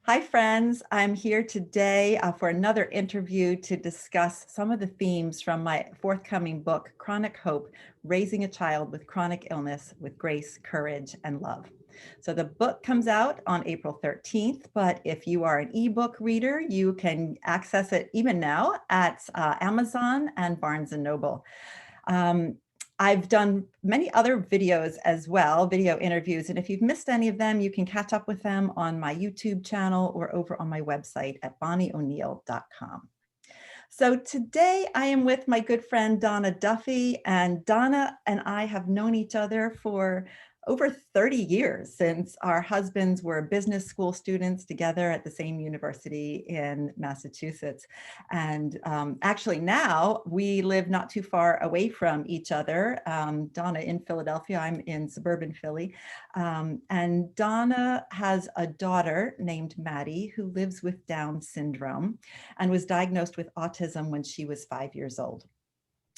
Hi, friends. I'm here today for another interview to discuss some of the themes from my forthcoming book, Chronic Hope, Raising a Child with Chronic Illness with Grace, Courage, and Love. So the book comes out on April 13th, but if you are an ebook reader, you can access it even now at Amazon and Barnes & Noble. Um, I've done many other videos as well, video interviews, and if you've missed any of them, you can catch up with them on my YouTube channel or over on my website at bonnieoneil.com. So today I am with my good friend Donna Duffey, and Donna and I have known each other for over 30 years since our husbands were business school students together at the same university in Massachusetts. And actually now we live not too far away from each other. Donna in Philadelphia, I'm in suburban Philly. And Donna has a daughter named Maddie who lives with Down syndrome and was diagnosed with autism when she was 5 years old.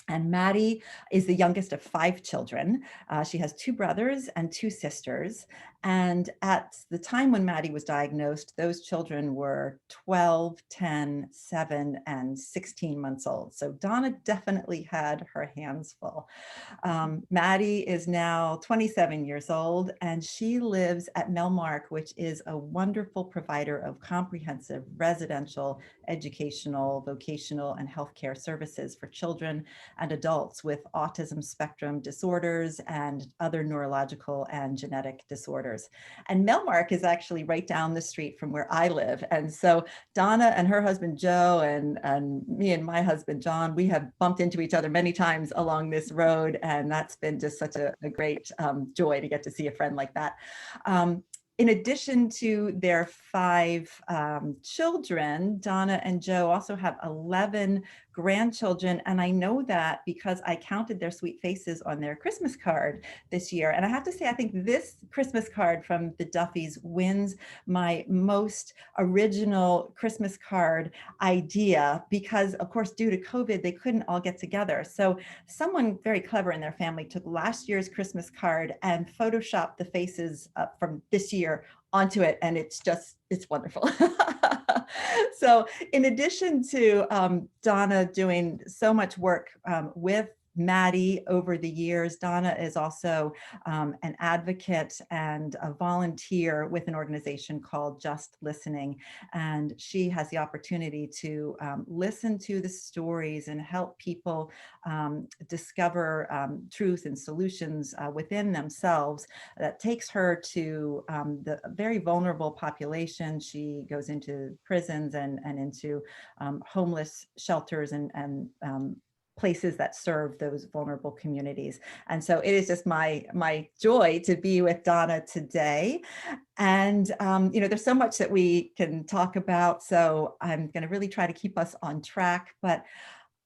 And Maddie is the youngest of 5 children. She has 2 brothers and 2 sisters. And at the time when Maddie was diagnosed, those children were 12, 10, 7, and 16 months old. So Donna definitely had her hands full. Maddie is now 27 years old, and she lives at Melmark, which is a wonderful provider of comprehensive residential, educational, vocational, and healthcare services for children and adults with autism spectrum disorders and other neurological and genetic disorders. And Melmark is actually right down the street from where I live. And so Donna and her husband, Joe, and me and my husband, John, we have bumped into each other many times along this road. And that's been just such a great joy to get to see a friend like that. In addition to their 5 children, Donna and Joe also have 11 grandchildren. And I know that because I counted their sweet faces on their Christmas card this year. And I have to say, I think this Christmas card from the Duffeys wins my most original Christmas card idea because, of course, due to COVID, they couldn't all get together. So someone very clever in their family took last year's Christmas card and photoshopped the faces from this year onto it, and it's wonderful. So in addition to Donna doing so much work with Maddie over the years, Donna is also an advocate and a volunteer with an organization called Just Listening. And she has the opportunity to listen to the stories and help people discover truth and solutions within themselves. That takes her to the very vulnerable population. She goes into prisons and into homeless shelters and places that serve those vulnerable communities. And so it is just my joy to be with Donna today. And, there's so much that we can talk about. So I'm going to really try to keep us on track. But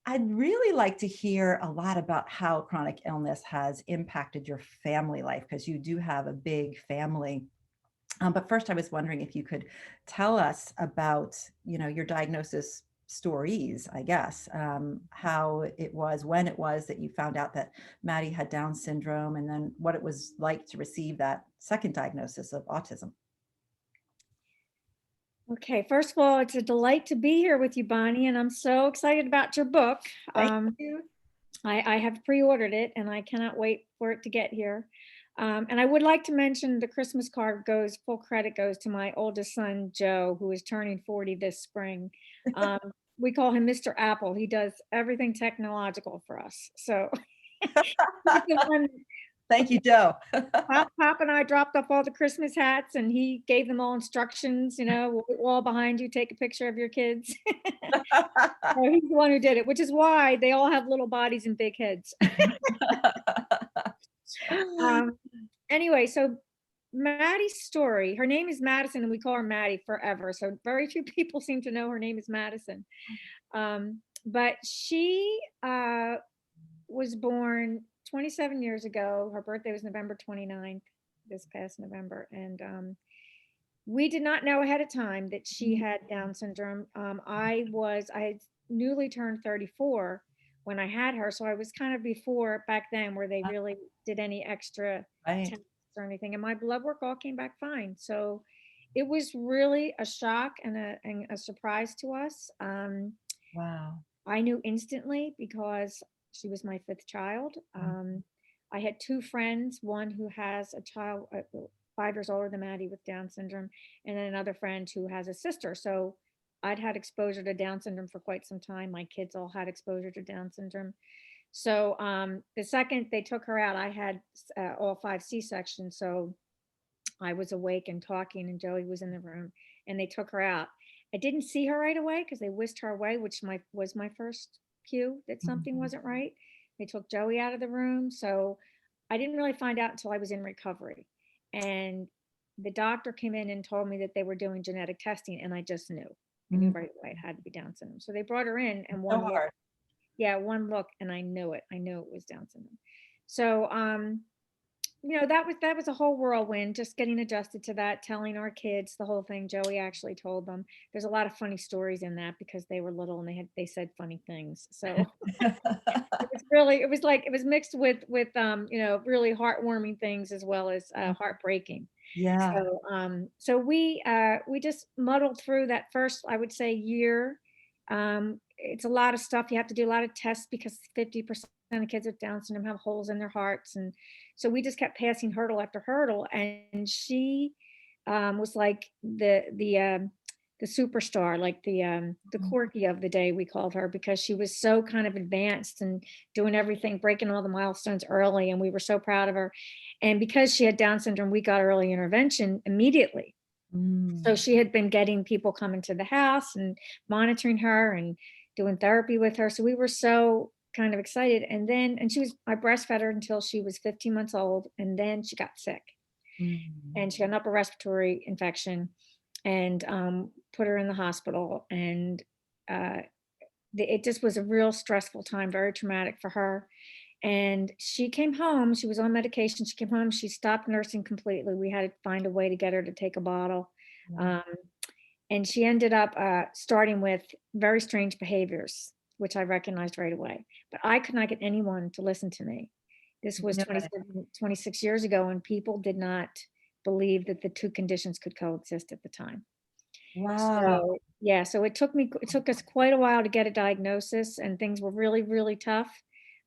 I'd really like to hear a lot about how chronic illness has impacted your family life, because you do have a big family. But first, I was wondering if you could tell us about, your diagnosis stories, I guess, how it was, when it was that you found out that Maddie had Down syndrome, and then what it was like to receive that second diagnosis of autism. Okay, first of all, it's a delight to be here with you, Bonnie, and I'm so excited about your book. Thank you. I have pre-ordered it and I cannot wait for it to get here. And I would like to mention the Christmas card full credit goes to my oldest son, Joe, who is turning 40 this spring. Um, we call him Mr. Apple. He does everything technological for us. So he's the one. Thank you, Joe. Pop and I dropped off all the Christmas hats and he gave them all instructions, wall behind you, take a picture of your kids. So he's the one who did it, which is why they all have little bodies and big heads. um, anyway, so Maddie's story, her name is Madison and we call her Maddie forever. So very few people seem to know her name is Madison. But she was born 27 years ago. Her birthday was November 29th, this past November. And we did not know ahead of time that she had Down syndrome. I had newly turned 34 when I had her. So I was kind of before back then where they really did any extra Right. tests or anything. And my blood work all came back fine. So it was really a shock and a surprise to us. Wow. I knew instantly because she was my fifth child. I had two friends, one who has a child 5 years older than Maddie with Down syndrome, and then another friend who has a sister. So I'd had exposure to Down syndrome for quite some time. My kids all had exposure to Down syndrome. So the second they took her out, I had all 5 C-sections. So I was awake and talking, and Joey was in the room, and they took her out. I didn't see her right away because they whisked her away, which was my first cue that something wasn't right. They took Joey out of the room, so I didn't really find out until I was in recovery. And the doctor came in and told me that they were doing genetic testing, and I just knew. I knew Mm. right away it had to be Down syndrome. So they brought her in, and So one look, hard. one look, and I knew it. I knew it was Down syndrome. So that was a whole whirlwind, just getting adjusted to that, telling our kids the whole thing. Joey actually told them. There's a lot of funny stories in that because they were little and they said funny things. So it was mixed with really heartwarming things as well as heartbreaking. Yeah. So we just muddled through that first, I would say, year. It's a lot of stuff. You have to do a lot of tests because 50% of kids with Down syndrome have holes in their hearts. And so we just kept passing hurdle after hurdle. And she was like the superstar, like the quirky of the day, we called her, because she was so kind of advanced and doing everything, breaking all the milestones early. And we were so proud of her. And because she had Down syndrome, we got early intervention immediately. So she had been getting people coming to the house and monitoring her and doing therapy with her. So we were so kind of excited. And I breastfed her until she was 15 months old. And then she got sick and she got an upper respiratory infection and put her in the hospital. And it just was a real stressful time, very traumatic for her. And she came home, she was on medication. She came home, she stopped nursing completely. We had to find a way to get her to take a bottle. And she ended up starting with very strange behaviors, which I recognized right away. But I could not get anyone to listen to me. This was 26 years ago, and people did not believe that the two conditions could coexist at the time. Wow. So yeah, so it took us quite a while to get a diagnosis, and things were really, really tough.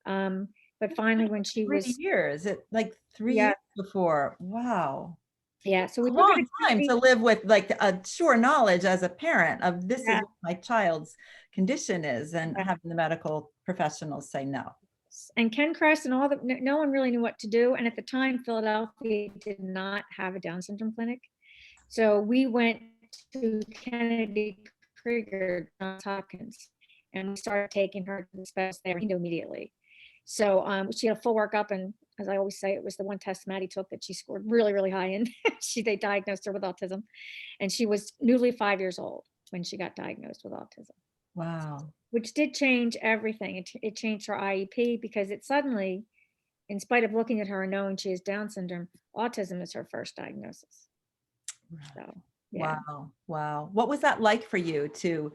But finally, when she 3 was, years, like 3 yeah, years before. Wow. yeah, so we A took her long to time to community, live with like a sure knowledge as a parent of this is yeah, what my child's condition is, and yeah. having the medical professionals say no. And Ken Crest and no one really knew what to do. And at the time, Philadelphia did not have a Down syndrome clinic. So we went to Kennedy Krieger, Johns Hopkins, and we started taking her to the specialist there immediately. So she had a full workup, and as I always say, it was the one test Maddie took that she scored really, really high in. They diagnosed her with autism, and she was newly 5 years old when she got diagnosed with autism, Wow. which did change everything. It changed her IEP because it suddenly, in spite of looking at her and knowing she has Down syndrome, autism is her first diagnosis. So yeah. Wow. Wow. What was that like for you to,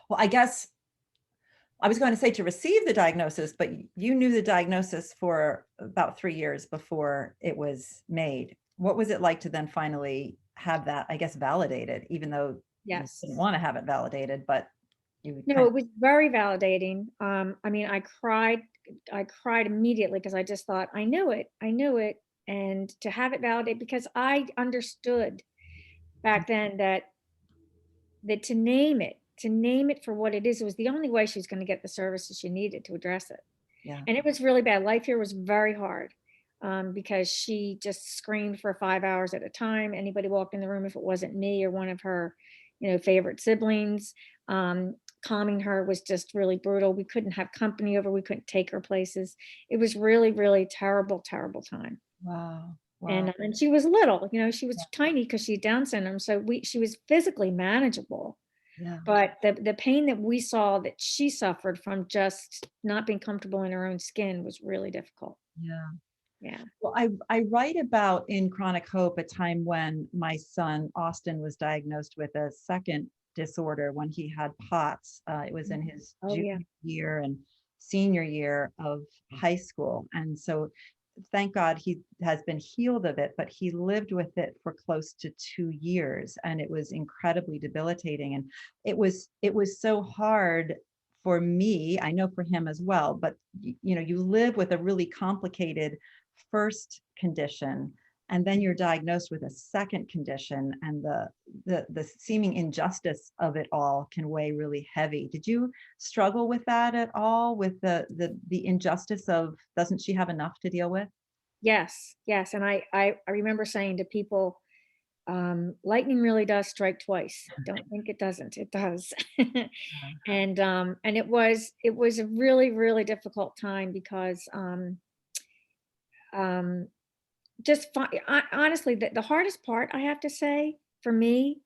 well, I guess I was going to say to receive the diagnosis, but you knew the diagnosis for about 3 years before it was made. What was it like to then finally have that, I guess, validated, even though you Yes. didn't want to have it validated, but you No, kind it was very validating. I mean, I cried immediately because I just thought, I knew it. And to have it validated, because I understood back then that to name it for what it is, it was the only way she was going to get the services she needed to address it. yeah. And it was really bad. Life here was very hard because she just screamed for 5 hours at a time. Anybody walked in the room, if it wasn't me or one of her, favorite siblings, calming her was just really brutal. We couldn't have company over. We couldn't take her places. It was really, really terrible, terrible time. Wow. Wow. And she was little, she was tiny because she had Down syndrome. So she was physically manageable. Yeah. But the pain that we saw that she suffered from just not being comfortable in her own skin was really difficult. Yeah. Yeah. Well, I write about in Chronic Hope a time when my son Austin was diagnosed with a second disorder when he had POTS. It was in his Oh, junior yeah. year and senior year of high school. And so thank God he has been healed of it, but he lived with it for close to 2 years, and it was incredibly debilitating. And it was so hard for me, I know for him as well, but you know, you live with a really complicated first condition, and then you're diagnosed with a second condition, and the seeming injustice of it all can weigh really heavy. Did you struggle with that at all, with the injustice of, doesn't she have enough to deal with? Yes, yes, and I remember saying to people, lightning really does strike twice. Don't think it doesn't. It does. And it was a really, really difficult time because um honestly, the hardest part, I have to say, for me,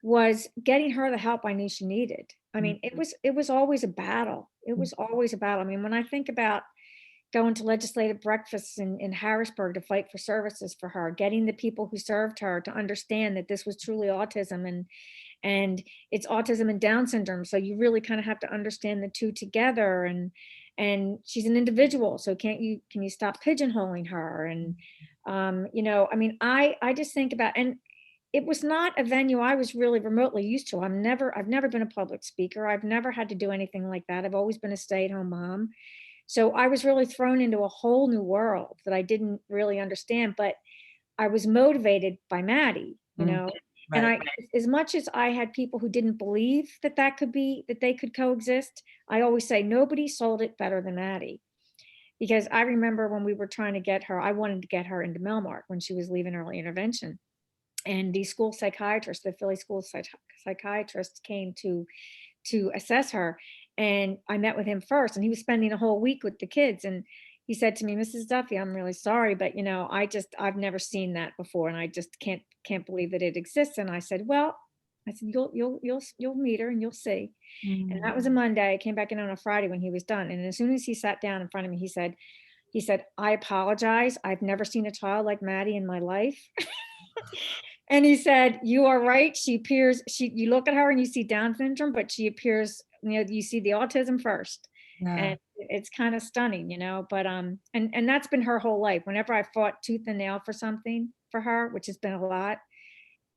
was getting her the help I knew she needed. I mean, Mhm. it was always a battle. It was always a battle. I mean, when I think about going to legislative breakfasts in Harrisburg to fight for services for her, getting the people who served her to understand that this was truly autism, and it's autism and Down syndrome. So you really kind of have to understand the two together. And she's an individual. So can you stop pigeonholing her? And I mean, I just think about, and it was not a venue I was really remotely used to. I've never been a public speaker. I've never had to do anything like that. I've always been a stay-at-home mom. So I was really thrown into a whole new world that I didn't really understand, but I was motivated by Maddie, Mm, and right. as much as I had people who didn't believe that that they could coexist, I always say nobody sold it better than Maddie. Because I remember when we were trying to get her, I wanted to get her into Melmark when she was leaving early intervention. And the school psychiatrist, the Philly school psychiatrist came to assess her. And I met with him first, and he was spending a whole week with the kids. And he said to me, "Mrs. Duffy, I'm really sorry, but I've never seen that before, and I just can't believe that it exists." And I said, "Well," I said, "You'll meet her and you'll see." And Mm. that was a Monday. I came back in on a Friday when he was done. And as soon as he sat down in front of me, he said, "I apologize. I've never seen a child like Maddie in my life." And he said, "You are right. You look at her and you see Down syndrome, but she appears, you see the autism first." Yeah. And it's kind of stunning, but, and that's been her whole life. Whenever I fought tooth and nail for something for her, which has been a lot,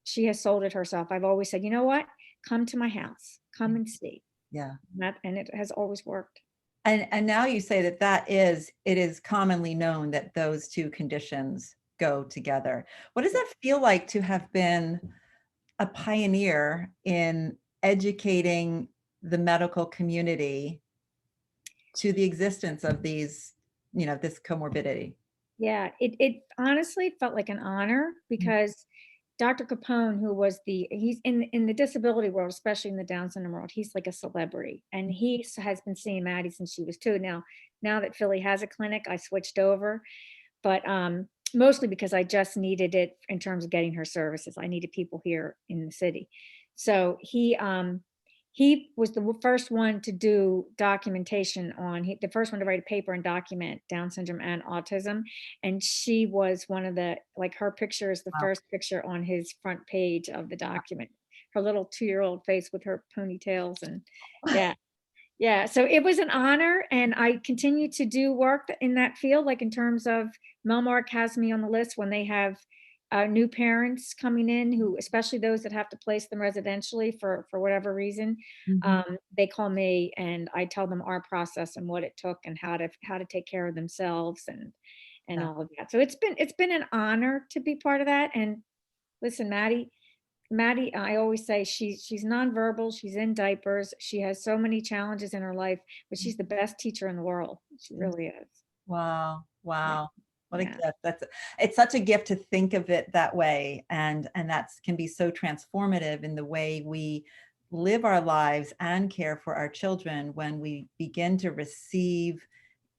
she has sold it herself. I've always said, "You know what? Come to my house, come and see." Yeah. And it has always worked. And now you say that it is commonly known that those two conditions go together. What does Yeah. that feel like to have been a pioneer in educating the medical community to the existence of these, this comorbidity? Yeah, it honestly felt like an honor Mm. because Dr. Capone, he's in the disability world, especially in the Down syndrome world, he's like a celebrity, and has been seeing Maddie since she was 2. Now that Philly has a clinic, I switched over, but mostly because I just needed it in terms of getting her services. I needed people here in the city. So he was the first one to do documentation the first one to write a paper and document Down syndrome and autism. And she was one of like her picture is the Wow. first picture on his front page of the document. Her little 2-year-old face with her ponytails, and yeah. Yeah, so it was an honor, and I continue to do work in that field, like in terms of Melmark has me on the list when they have new parents coming in, who, especially those that have to place them residentially for whatever reason, Mhm. they call me and I tell them our process and what it took and how to take care of themselves and Yeah. all of that. So it's been an honor to be part of that. And listen, Maddie, I always say she's nonverbal, she's in diapers, she has so many challenges in her life, but she's the best teacher in the world. She really is. Wow. Yeah. Wow. What a Yeah. gift. It's such a gift to think of it that way. And that's can be so transformative in the way we live our lives and care for our children when we begin to receive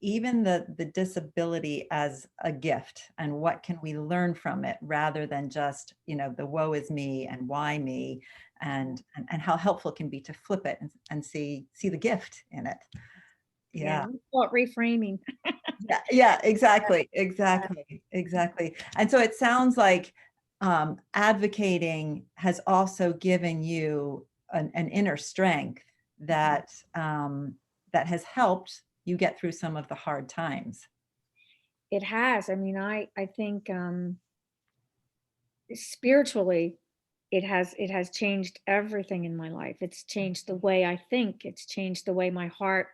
even the disability as a gift, and what can we learn from it, rather than just, the woe is me and why me, and how helpful it can be to flip it and see the gift in it. Yeah. Yeah. We call it reframing. Yeah, yeah, exactly, exactly, exactly. And so it sounds like advocating has also given you an inner strength that that has helped you get through some of the hard times. it has. I mean, I think spiritually it has changed everything in my life. It's changed the way I think. It's changed the way my heart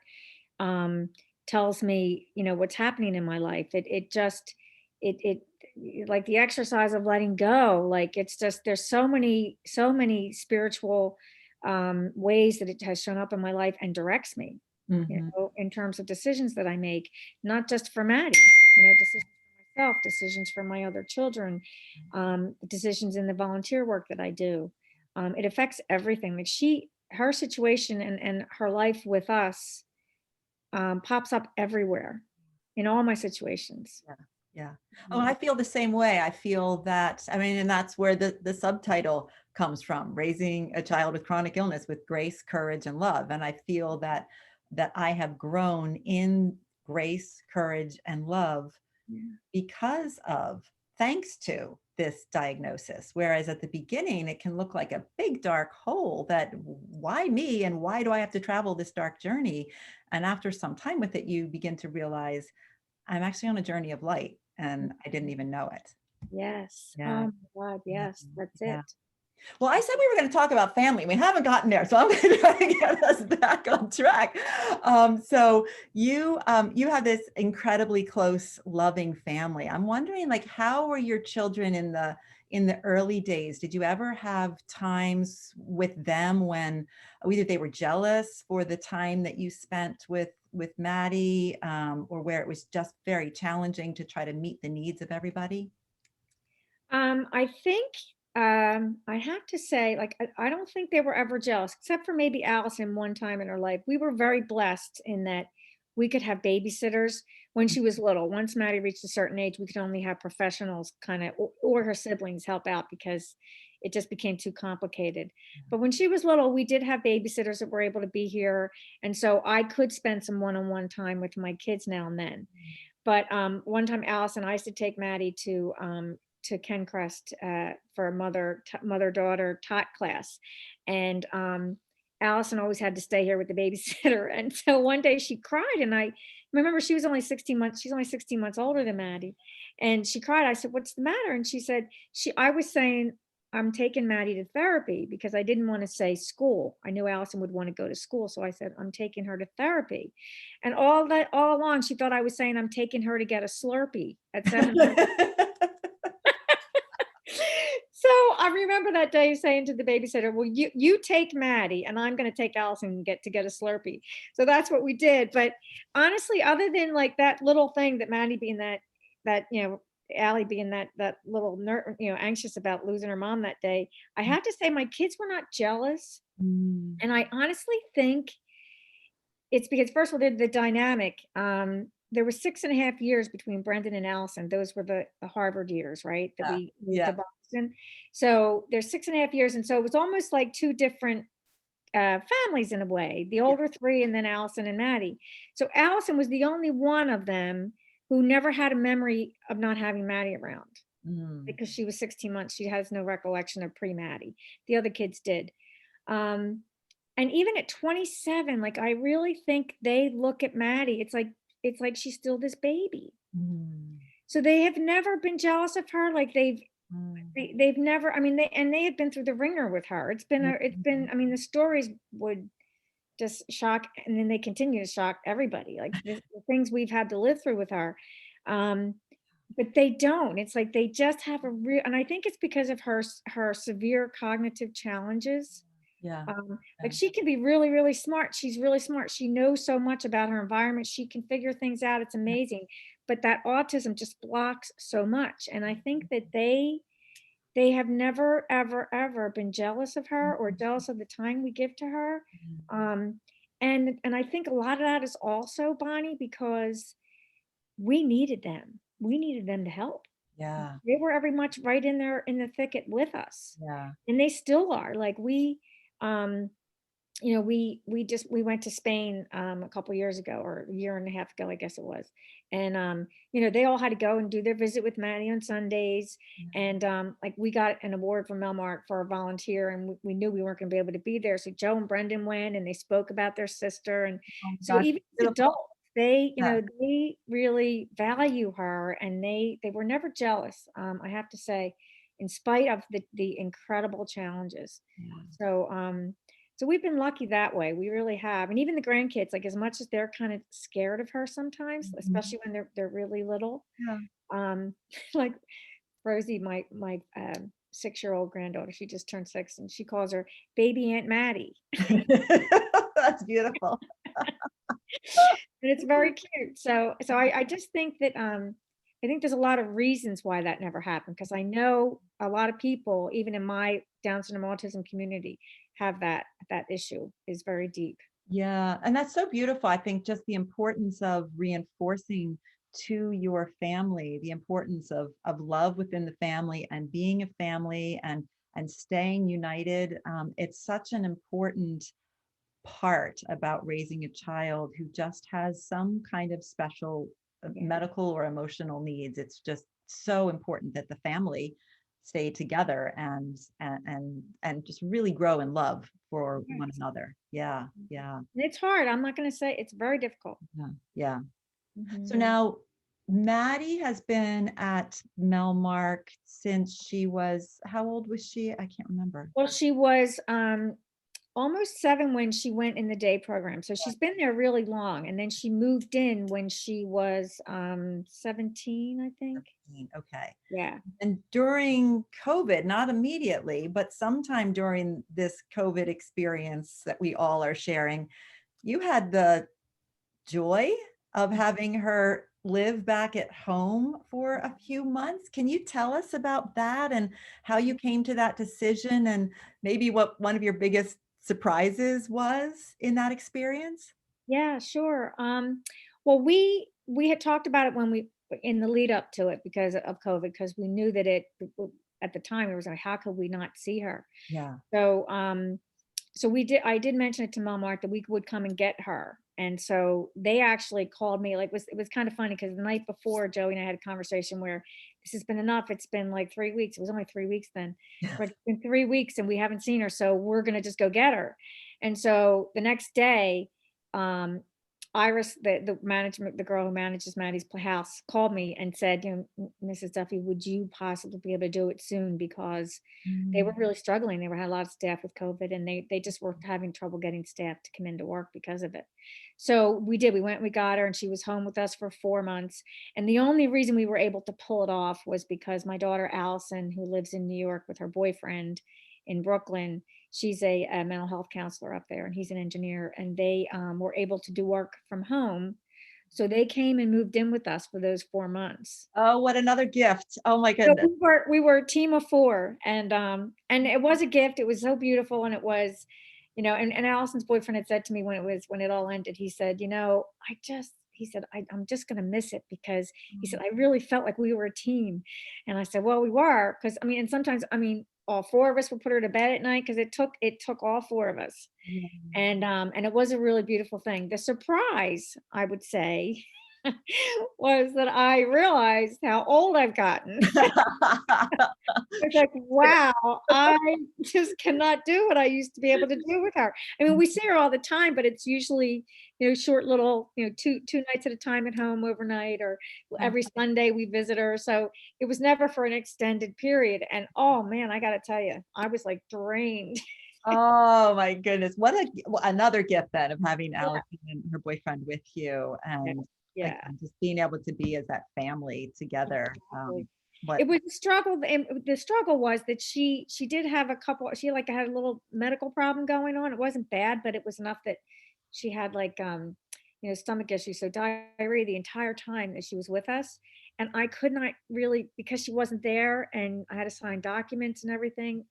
um tells me, what's happening in my life. It just like the exercise of letting go. Like it's just there's so many spiritual ways that it has shown up in my life and directs me, Mhm. in terms of decisions that I make, not just for Maddie, decisions for myself, decisions for my other children, decisions in the volunteer work that I do. It affects everything. Like her situation and her life with us pops up everywhere in all my situations. Yeah. Yeah. Oh, Mhm. I feel the same way. I feel that, I mean, and that's where the subtitle comes from, raising a child with chronic illness with grace, courage, and love. And I feel that I have grown in grace, courage, and love Yeah. because of, thanks to this diagnosis. Whereas at the beginning, it can look like a big dark hole that why me and why do I have to travel this dark journey? And after some time with it, you begin to realize I'm actually on a journey of light and I didn't even know it. Yes. Yeah. Oh my God. Yeah. Yes, that's Yeah. it. Well, I said we were going to talk about family. We haven't gotten there, so I'm going to try to get us back on track. So you have this incredibly close, loving family. I'm wondering, like, how were your children in the early days? Did you ever have times with them when either they were jealous for the time that you spent with Maddie, or where it was just very challenging to try to meet the needs of everybody? I think I have to say, like, I don't think they were ever jealous, except for maybe Allison one time in her life. We were very blessed in that we could have babysitters when she was little. Once Maddie reached a certain age, we could only have professionals kind of, or her siblings help out because it just became too complicated. But when she was little, we did have babysitters that were able to be here. And so I could spend some one-on-one time with my kids now and then. But one time, Allison, I used to take Maddie to Kencrest for a mother-daughter tot class, and Allison always had to stay here with the babysitter. And so one day she cried, and I remember she was only 16 months. She's only 16 months older than Maddie, and she cried. I said, "What's the matter?" And she said, I was saying, I'm taking Maddie to therapy because I didn't want to say school. I knew Allison would want to go to school. So I said, I'm taking her to therapy. And all along, she thought I was saying I'm taking her to get a Slurpee at 7. So I remember that day saying to the babysitter, well, you take Maddie and I'm going to take Allison and get a Slurpee. So that's what we did. But honestly, other than like that little thing that Maddie being that, Allie being that little anxious about losing her mom that day, I have to say my kids were not jealous. Mm, And I honestly think it's because first of all, the dynamic. There was 6.5 years between Brendan and Allison. Those were the Harvard years, right? That yeah, we moved to yeah, Boston. So there's 6.5 years. And so it was almost like two different families in a way, the yeah. older three and then Allison and Maddie. So Allison was the only one of them who never had a memory of not having Maddie around Mm, because she was 16 months. She has no recollection of pre-Maddie. The other kids did. Um, and even at 27, like I really think they look at Maddie, it's like she's still this baby. mm, So they have never been jealous of her. Like mm, they've never, I mean, they had been through the ringer with her. mm, I mean, the stories would just shock, and then they continue to shock everybody. Like the things we've had to live through with her. Um, but they don't. It's like they just have a real, and I think it's because of her severe cognitive challenges. yeah, Like yeah. she can be really, really smart. She's really smart. She knows so much about her environment. She can figure things out. It's amazing. But that autism just blocks so much. And I think that they have never, ever, ever been jealous of her or jealous of the time we give to her. Um, and I think a lot of that is also, Bonnie, because we needed them. We needed them to help. Yeah, They were every much right in there in the thicket with us. yeah. And they still are. Like um, we went to Spain a couple years ago or a year and a half ago, I guess it was. And they all had to go and do their visit with Maddie on Sundays. And like we got an award from Melmart for a volunteer, and we knew we weren't going to be able to be there. So Joe and Brendan went and they spoke about their sister. And Oh my so gosh, even as beautiful. adults, They, Yeah. they really value her, and they were never jealous, I have to say, in spite of the incredible challenges. Yeah. So, so we've been lucky that way. We really have. And even the grandkids, like as much as they're kind of scared of her sometimes, Mhm. especially when they're really little. Yeah. Um, like Rosie, my 6-year-old granddaughter, she just turned 6, and she calls her baby Aunt Maddie. That's beautiful. And it's very cute. So I just think that I think there's a lot of reasons why that never happened, because I know a lot of people, even in my Down syndrome autism community, have that issue is very deep. Yeah, and that's so beautiful. I think just the importance of reinforcing to your family the importance of love within the family and being a family and staying united. It's such an important part about raising a child who just has some kind of special Yeah. medical or emotional needs. It's just so important that the family stay together and just really grow in love for one Yes. another. Yeah, yeah, And it's hard. I'm not going to say it's very difficult. yeah, yeah. So Mhm. now Maddie has been at Melmark since she was, how old was she? I can't remember. Well, she was almost 7 when she went in the day program. So she's been there really long. And then she moved in when she was 17, I think. 13. Okay. Yeah. And during COVID, not immediately, but sometime during this COVID experience that we all are sharing, you had the joy of having her live back at home for a few months. Can you tell us about that and how you came to that decision and maybe what one of your biggest surprises was in that experience? Yeah, sure. Well, we had talked about it when we in the lead up to it because of COVID, because we knew that at the time it was like, how could we not see her? Yeah. So, so I did mention it to Mom Mark that we would come and get her. And so they actually called me, like it was kind of funny because the night before Joey and I had a conversation where this has been enough. It's been like 3 weeks. It was only 3 weeks then. But it's been 3 weeks and we haven't seen her. So we're gonna just go get her. And so the next day, um, Iris, the management, the girl who manages Maddie's house, called me and said, Mrs. Duffy, would you possibly be able to do it soon? Because they were Mm. really struggling. They had a lot of staff with COVID, and they just were having trouble getting staff to come into work because of it. So we did. We went, we got her, and she was home with us for 4 months. And the only reason we were able to pull it off was because my daughter Allison, who lives in New York with her boyfriend in Brooklyn, she's a mental health counselor up there, and he's an engineer, and they were able to do work from home. So they came and moved in with us for those 4 months. Oh, what another gift. Oh my So goodness. we were a team of 4, and it was a gift. It was so beautiful, and it was, and Allison's boyfriend had said to me when it all ended, he said, he said, I'm just gonna miss it because he said, I really felt like we were a team. And I said, well, we were, because I mean, and sometimes I mean, all 4 of us would put her to bed at night because it took all 4 of us. Yeah. And it was a really beautiful thing. The surprise, I would say, was that I realized how old I've gotten. It's like, wow, I just cannot do what I used to be able to do with her. I mean, we see her all the time, but it's usually, short little, two nights at a time at home overnight, or every Sunday we visit her. So it was never for an extended period. And oh man, I gotta tell you, I was like drained. Oh my goodness. What another gift then of having Yeah. Allison and her boyfriend with you Yeah. and Yeah. again, just being able to be as that family together. Exactly. What It was a struggle, and the struggle was that she did have a couple, she like had a little medical problem going on. It wasn't bad, but it was enough that she had like stomach issues, so diarrhea the entire time that she was with us. And I could not really, because she wasn't there and I had to sign documents and everything,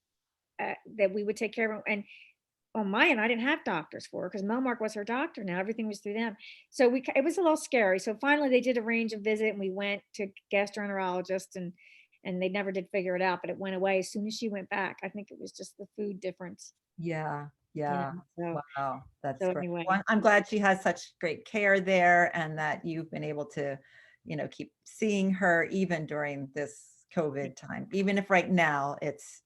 that we would take care of her. And on my end, I didn't have doctors for her because Melmark was her doctor now. Everything was through them. So it was a little scary. So finally they did arrange a visit and we went to gastroenterologist, and they never did figure it out, but it went away as soon as she went back. I think it was just the food difference. yeah, Yeah. yeah. So Wow, that's so great. anyway. Well, I'm glad she has such great care there and that you've been able to, keep seeing her even during this COVID time. Even if right now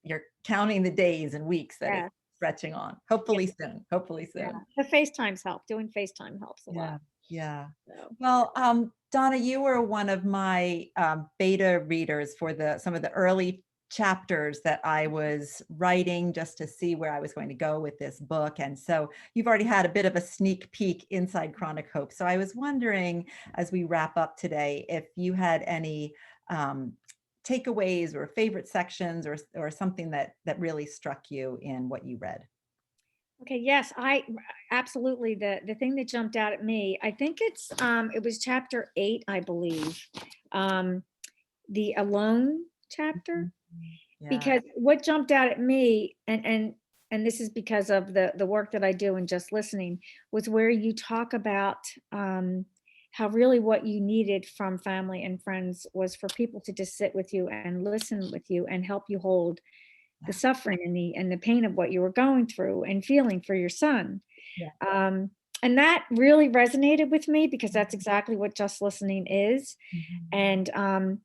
you're counting the days and weeks that Yeah. it's stretching on. Yeah. Hopefully soon. Hopefully Yeah. soon. The FaceTimes help. Doing FaceTime helps a Yeah. lot. Yeah. So, Well, Donna, you were one of my beta readers for some of the early chapters that I was writing just to see where I was going to go with this book. And so you've already had a bit of a sneak peek inside Chronic Hope. So I was wondering, as we wrap up today, if you had any um, takeaways or favorite sections or something that really struck you in what you read. okay, yes, I absolutely the thing that jumped out at me, I think it was chapter 8, I believe. Um, the alone chapter, Mhm. Yeah. because what jumped out at me, and this is because of the work that I do and just listening, was where you talk about how really what you needed from family and friends was for people to just sit with you and listen with you and help you hold the Yeah. suffering and the pain of what you were going through and feeling for your son. Yeah. Um, and that really resonated with me because that's exactly what just listening is. Mhm.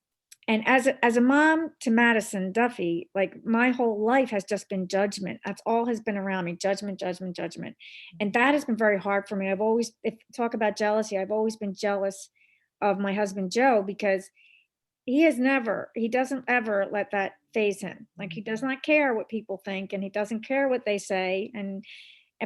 And as a mom to Madison Duffey, like my whole life has just been judgment. That's all has been around me, judgment, judgment, judgment. And that has been very hard for me. I've always, if talk about jealousy, I've always been jealous of my husband Joe because he doesn't ever let that phase him. Like he does not care what people think and he doesn't care what they say.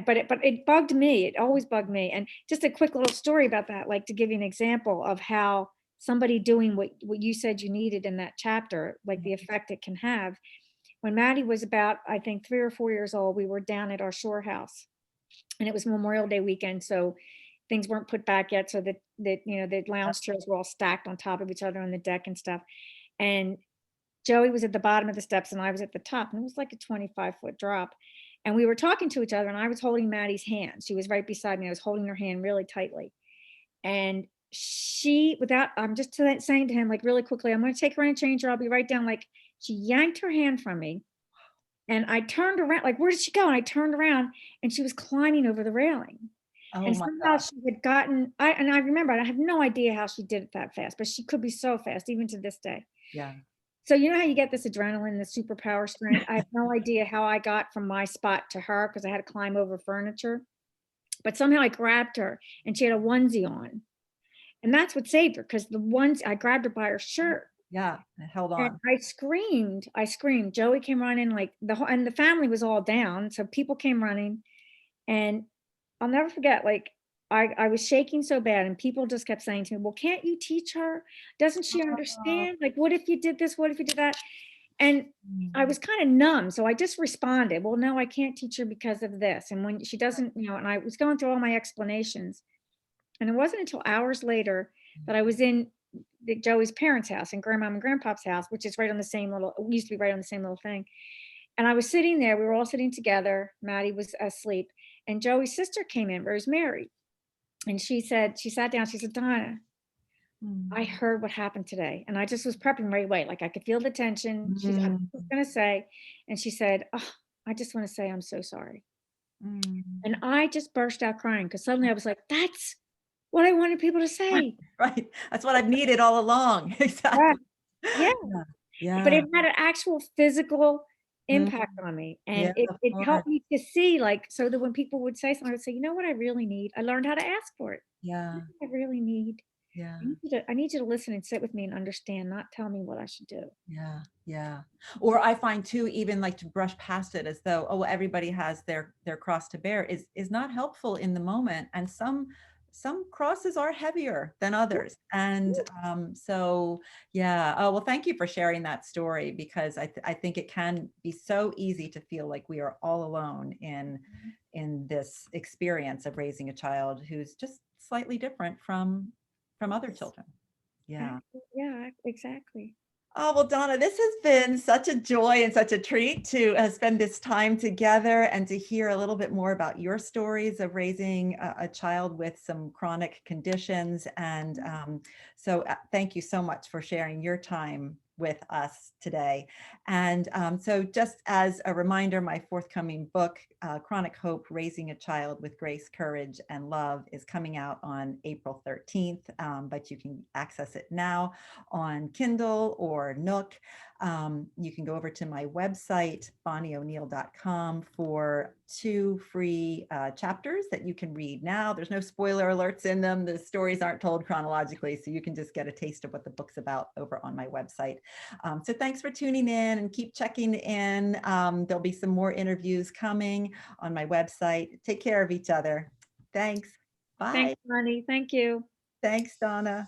But it bugged me. It always bugged me. And just a quick little story about that, like to give you an example of how somebody doing what you said you needed in that chapter, like the effect it can have. When Maddie was about, I think, 3 or 4 years old, we were down at our shore house and it was Memorial Day weekend. So things weren't put back yet. So the lounge chairs were all stacked on top of each other on the deck and stuff. And Joey was at the bottom of the steps and I was at the top, and it was like a 25-foot drop. And we were talking to each other, and I was holding Maddie's hand. She was right beside me. I was holding her hand really tightly. And I'm just saying to him, like really quickly, I'm going to take her in and change her. I'll be right down. Like she yanked her hand from me. And I turned around, like, where did she go? And I turned around and she was climbing over the railing. Oh And my somehow God. she had I remember, I have no idea how she did it that fast, but she could be so fast, even to this day. Yeah. So you know how you get this adrenaline, the superpower strength? I have no idea how I got from my spot to her because I had to climb over furniture. But somehow I grabbed her and she had a onesie on. And that's what saved her because I grabbed her by her shirt. Yeah. I held And on. I screamed. Joey came running, like and the family was all down. So people came running. And I'll never forget, like, I was shaking so bad, and people just kept saying to me, well, can't you teach her? Doesn't she Oh. understand? Like, what if you did this? What if you did that? And I Mm. was kind of numb. So I just responded, well, no, I can't teach her because of this. And when she doesn't, and I was going through all my explanations. And it wasn't until hours later that I was in Joey's parents' house and grandmom and grandpa's house, which is right on the same little, used to be right on the same little thing. And I was sitting there, we were all sitting together. Maddie was asleep, and Joey's sister came in, Rosemary. And she sat down, she said, Donna, I Mm. heard what happened today. And I just was prepping right away. Like I could feel the tension. I Mm. was gonna say, and she said, oh, I just want to say I'm so sorry. Mm. And I just burst out crying because suddenly I was like, that's what I wanted people to Right. say. Right. That's what I've needed all along. Yeah. Exactly. Yeah. Yeah. But Yeah. it had an actual physical Mm. impact on me. Yeah, And it, of it course. helped me to see, like, so that when people would say something, I would say, you know what I really need? I learned how to ask for it. You Yeah. know what I really need. Yeah. I need you to listen and sit with me and understand, not tell me what I should do. Yeah, yeah. Or I find too, even like to brush past it as though, oh, everybody has their cross to bear is not helpful in the moment. And some crosses are heavier than Yeah, others. And so yeah. Oh, well, thank you for sharing that story because I think it can be so easy to feel like we are all alone in this experience of raising a child who's just slightly different from other children. Yeah. yeah, exactly. Oh, well, Donna, this has been such a joy and such a treat to spend this time together and to hear a little bit more about your stories of raising a child with some chronic conditions. And so thank you so much for sharing your time with us today. And so just as a reminder, my forthcoming book, Chronic Hope, Raising a Child with Grace, Courage, and Love is coming out on April 13th, but you can access it now on Kindle or Nook. You can go over to my website, bonnieoneal.com, for 2 free chapters that you can read now. There's no spoiler alerts in them. The stories aren't told chronologically, so you can just get a taste of what the book's about over on my website. So thanks for tuning in, and keep checking in. There'll be some more interviews coming on my website. Take care of each other. Thanks. Bye. Thanks, Bonnie. Thank you. Thanks, Donna.